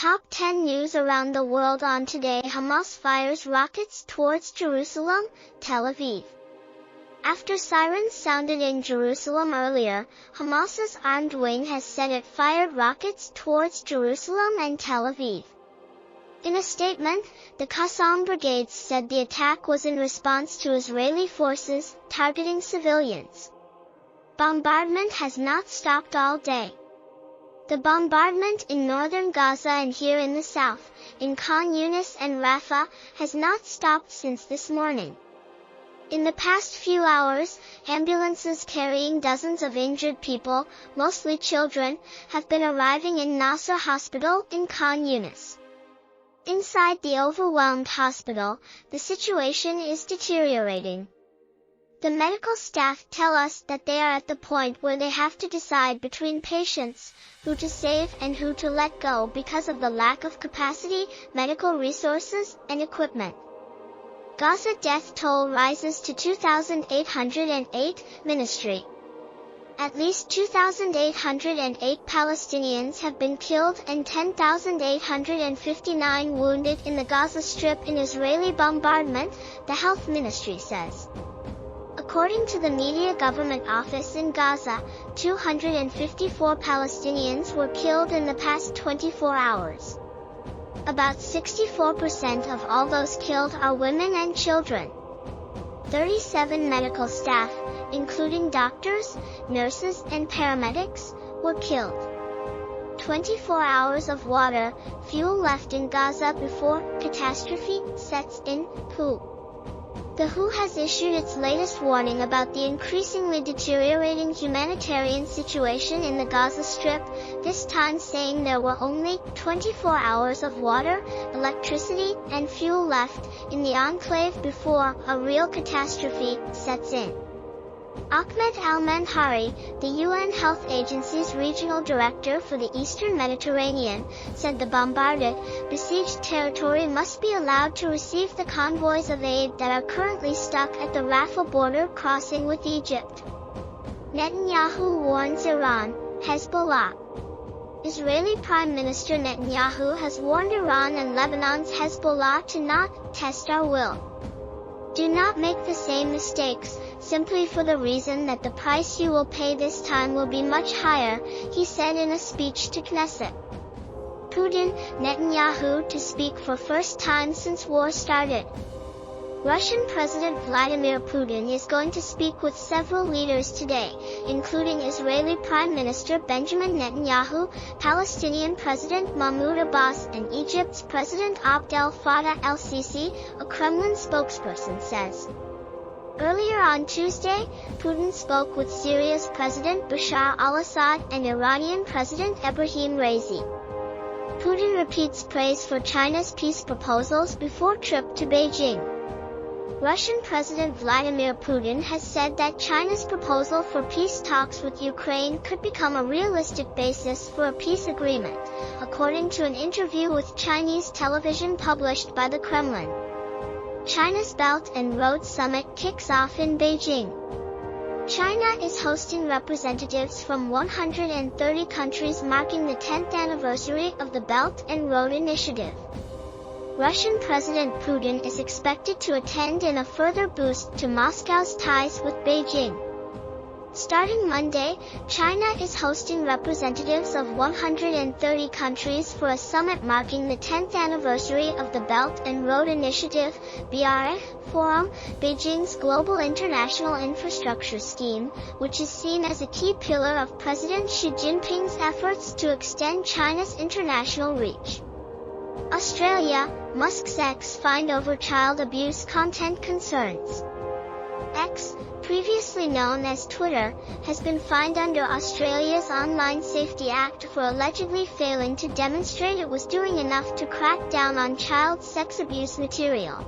Top 10 news around the world on today. Hamas fires rockets towards Jerusalem, Tel Aviv. After sirens sounded in Jerusalem earlier, Hamas's armed wing has said it fired rockets towards Jerusalem and Tel Aviv. In a statement, the Qassam brigades said the attack was in response to Israeli forces targeting civilians. Bombardment has not stopped all day. The bombardment in northern Gaza and here in the south, in Khan Yunis and Rafah, has not stopped since this morning. In the past few hours, ambulances carrying dozens of injured people, mostly children, have been arriving in Nasser Hospital in Khan Yunis. Inside the overwhelmed hospital, the situation is deteriorating. The medical staff tell us that they are at the point where they have to decide between patients, who to save and who to let go because of the lack of capacity, medical resources, and equipment. Gaza death toll rises to 2,808, Ministry. At least 2,808 Palestinians have been killed and 10,859 wounded in the Gaza Strip in Israeli bombardment, the Health Ministry says. According to the media government office in Gaza, 254 Palestinians were killed in the past 24 hours. About 64% of all those killed are women and children. 37 medical staff, including doctors, nurses, and paramedics, were killed. 24 hours of water, fuel left in Gaza before catastrophe sets in, WHO. The WHO has issued its latest warning about the increasingly deteriorating humanitarian situation in the Gaza Strip, this time saying there were only 24 hours of water, electricity, and fuel left in the enclave before a real catastrophe sets in. Ahmed Al-Manhari, the UN Health Agency's regional director for the Eastern Mediterranean, said the bombarded, besieged territory must be allowed to receive the convoys of aid that are currently stuck at the Rafah border crossing with Egypt. Netanyahu warns Iran, Hezbollah. Israeli Prime Minister Netanyahu has warned Iran and Lebanon's Hezbollah to not test our will. Do not make the same mistakes, simply for the reason that the price you will pay this time will be much higher, he said in a speech to Knesset. Putin, Netanyahu to speak for first time since war started. Russian President Vladimir Putin is going to speak with several leaders today, including Israeli Prime Minister Benjamin Netanyahu, Palestinian President Mahmoud Abbas, and Egypt's President Abdel Fattah el-Sisi, a Kremlin spokesperson says. Earlier on Tuesday, Putin spoke with Syria's President Bashar al-Assad and Iranian President Ebrahim Raisi. Putin repeats praise for China's peace proposals before trip to Beijing. Russian President Vladimir Putin has said that China's proposal for peace talks with Ukraine could become a realistic basis for a peace agreement, according to an interview with Chinese television published by the Kremlin. China's Belt and Road Summit kicks off in Beijing. China is hosting representatives from 130 countries marking the 10th anniversary of the Belt and Road Initiative. Russian President Putin is expected to attend in a further boost to Moscow's ties with Beijing. Starting Monday, China is hosting representatives of 130 countries for a summit marking the 10th anniversary of the Belt and Road Initiative (BRI) Forum, Beijing's global international infrastructure scheme, which is seen as a key pillar of President Xi Jinping's efforts to extend China's international reach. Australia, Musk's ex fined over child abuse content concerns. X, previously known as Twitter, has been fined under Australia's Online Safety Act for allegedly failing to demonstrate it was doing enough to crack down on child sex abuse material.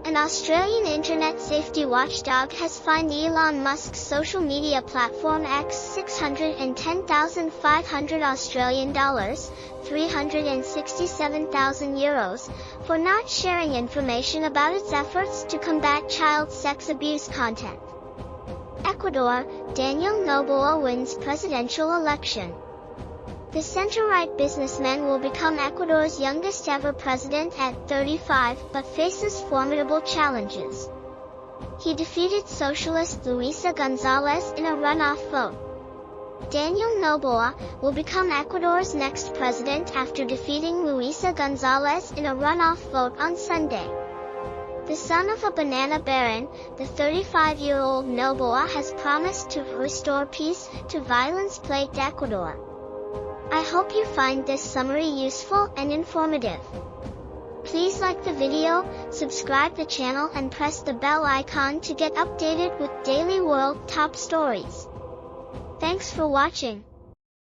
An Australian internet safety watchdog has fined Elon Musk's social media platform X $610,500 Australian dollars, 367,000 euros, for not sharing information about its efforts to combat child sex abuse content. Ecuador, Daniel Noboa wins presidential election. The center-right businessman will become Ecuador's youngest ever president at 35, but faces formidable challenges. He defeated socialist Luisa González in a runoff vote. Daniel Noboa will become Ecuador's next president after defeating Luisa González in a runoff vote on Sunday. The son of a banana baron, the 35-year-old Noboa has promised to restore peace to violence-plagued Ecuador. I hope you find this summary useful and informative. Please like the video, subscribe the channel and press the bell icon to get updated with daily world top stories. Thanks for watching.